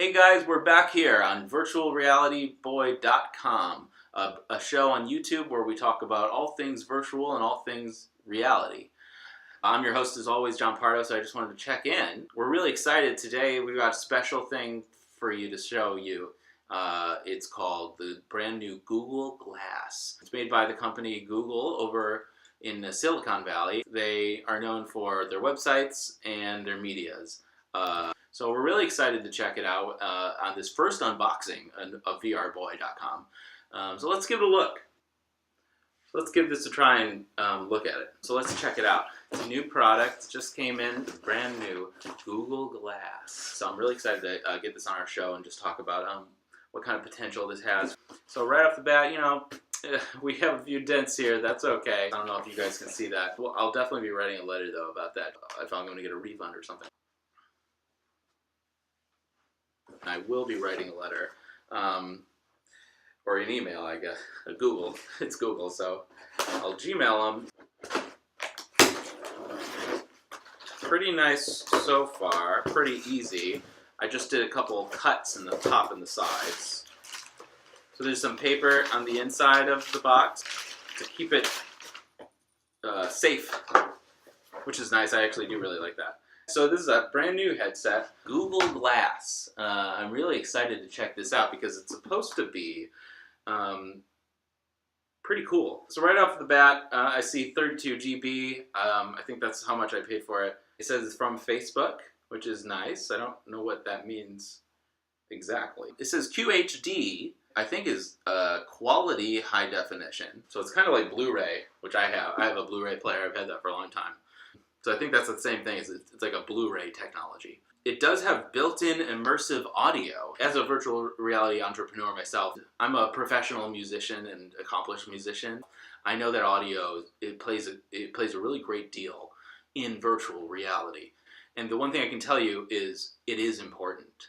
Hey guys, we're back here on virtualrealityboy.com, a show on YouTube where we talk about all things virtual and all things reality. I'm your host as always, John Pardo, so I just wanted to check in. We're really excited today. We've got a special thing for you to show you. It's called the brand new Google Glass. It's made by the company Google over in the Silicon Valley. They are known for their websites and their medias. So we're really excited to check it out on this first unboxing of vrboy.com. So let's give it a look. So let's give this a try and look at it. So let's check it out. It's a new product, just came in, brand new, Google Glass. So I'm really excited to get this on our show and just talk about what kind of potential this has. So right off the bat, you know, we have a few dents here. That's okay. I don't know if you guys can see that. Well, I'll definitely be writing a letter though about that if I'm going to get a refund or something. I will be writing a letter, or an email, I guess. Google. It's Google, so I'll Gmail them. Pretty nice so far. Pretty easy. I just did a couple cuts in the top and the sides. So there's some paper on the inside of the box to keep it safe, which is nice. I actually do really like that. So this is a brand new headset, Google Glass. I'm really excited to check this out because it's supposed to be pretty cool. So right off the bat, I see 32 GB. I think that's how much I paid for it. It says it's from Facebook, which is nice. I don't know what that means exactly. It says QHD, I think is quality high definition. So it's kind of like Blu-ray, which I have. I have a Blu-ray player. I've had that for a long time. So I think that's the same thing. It's like a Blu-ray technology. It does have built-in immersive audio. As a virtual reality entrepreneur myself, I'm a professional musician and accomplished musician. I know that audio, it plays a really great deal in virtual reality. And the one thing I can tell you is it is important.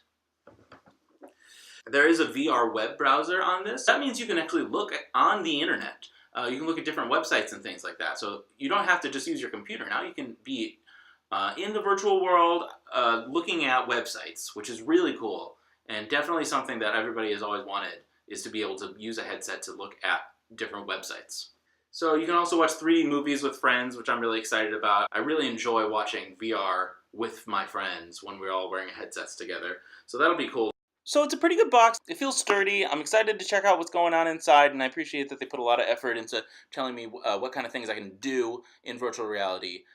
There is a VR web browser on this. That means you can actually look on the internet. You can look at different websites and things like that. So you don't have to just use your computer. Now you can be in the virtual world looking at websites, which is really cool. And definitely something that everybody has always wanted is to be able to use a headset to look at different websites. So you can also watch 3D movies with friends, which I'm really excited about. I really enjoy watching VR with my friends when we're all wearing headsets together. So that'll be cool. So it's a pretty good box. It feels sturdy. I'm excited to check out what's going on inside, and I appreciate that they put a lot of effort into telling me what kind of things I can do in virtual reality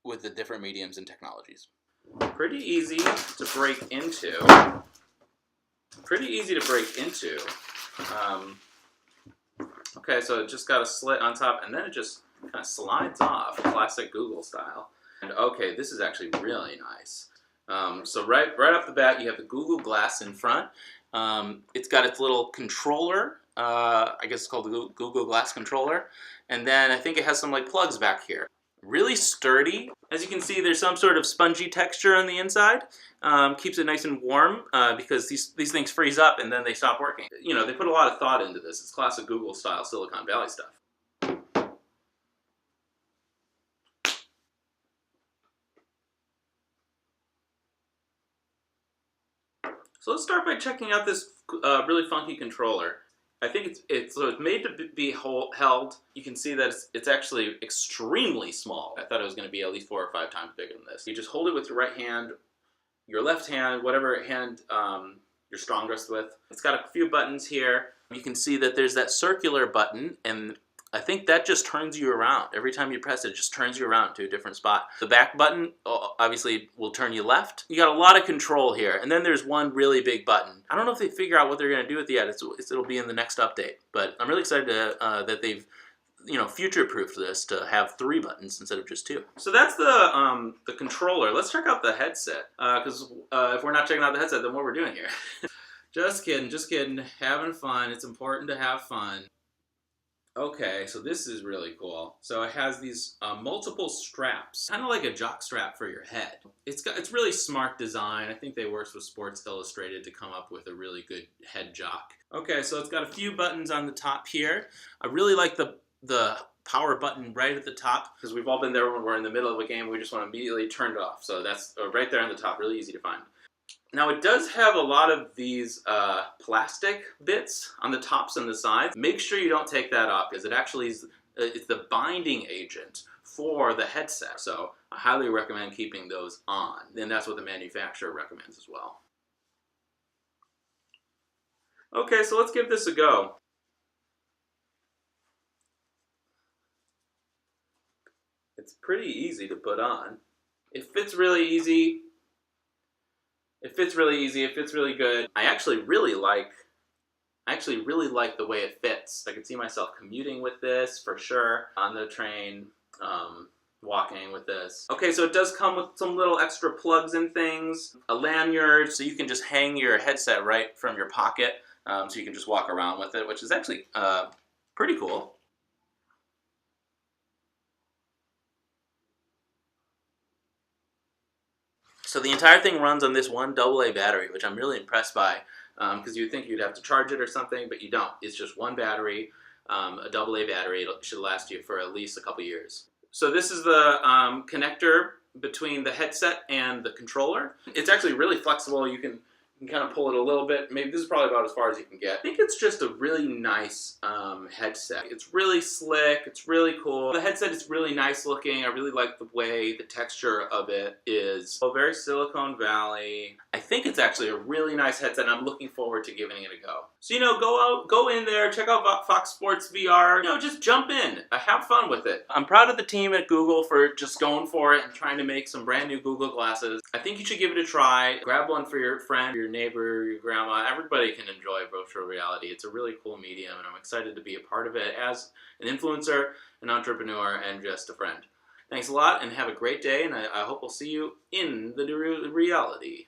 with the different mediums and technologies. Pretty easy to break into. Okay, so it just got a slit on top, and then it just kind of slides off, classic Google style. And okay, this is actually really nice. So right off the bat, you have the Google Glass in front. It's got its little controller. I guess it's called the Google Glass controller. And then I think it has some like plugs back here. Really sturdy. As you can see, there's some sort of spongy texture on the inside. Keeps it nice and warm because these things freeze up and then they stop working. You know, they put a lot of thought into this. It's classic Google style Silicon Valley stuff. So let's start by checking out this really funky controller. I think it's made to be held. You can see that it's actually extremely small. I thought it was going to be at least 4 or 5 times bigger than this. You just hold it with your right hand, your left hand, whatever hand you're strongest with. It's got a few buttons here. You can see that there's that circular button, and I think that just turns you around. Every time you press it, it just turns you around to a different spot. The back button obviously will turn you left. You got a lot of control here. And then there's one really big button. I don't know if they figure out what they're going to do with it yet. It'll be in the next update. But I'm really excited that they've future-proofed this to have 3 buttons instead of just 2. So that's the controller. Let's check out the headset. Because if we're not checking out the headset, then what we're doing here. Just kidding. Having fun. It's important to have fun. Okay, so this is really cool. So it has these multiple straps, kind of like a jock strap for your head. It's really smart design. I think they worked with Sports Illustrated to come up with a really good head jock. Okay, so it's got a few buttons on the top here. I really like the power button right at the top because we've all been there when we're in the middle of a game. We just want to immediately turn it off. So that's right there on the top, really easy to find. Now it does have a lot of these plastic bits on the tops and the sides. Make sure you don't take that off because it actually is it's the binding agent for the headset. So I highly recommend keeping those on. And that's what the manufacturer recommends as well. Okay, so let's give this a go. It's pretty easy to put on. It fits really easy. It fits really easy. It fits really good. I actually really like the way it fits. I could see myself commuting with this for sure, on the train, walking with this. Okay, so it does come with some little extra plugs and things, a lanyard, so you can just hang your headset right from your pocket, so you can just walk around with it, which is actually pretty cool. So the entire thing runs on this one AA battery, which I'm really impressed by, because you'd think you'd have to charge it or something, but you don't. It's just one battery, a AA battery. It should last you for at least a couple years. So this is the connector between the headset and the controller. It's actually really flexible. You can kind of pull it a little bit. Maybe this is probably about as far as you can get. I think it's just a really nice headset. It's really slick. It's really cool. The headset is really nice looking. I really like the way the texture of it is. So very Silicon Valley. I think it's actually a really nice headset, and I'm looking forward to giving it a go. So, go in there, check out Fox Sports VR. Just jump in. Have fun with it. I'm proud of the team at Google for just going for it and trying to make some brand new Google glasses. I think you should give it a try. Grab one for your friend, your neighbor, your grandma. Everybody can enjoy virtual reality. It's a really cool medium, and I'm excited to be a part of it as an influencer, an entrepreneur, and just a friend. Thanks a lot, and have a great day, and I hope we'll see you in the reality.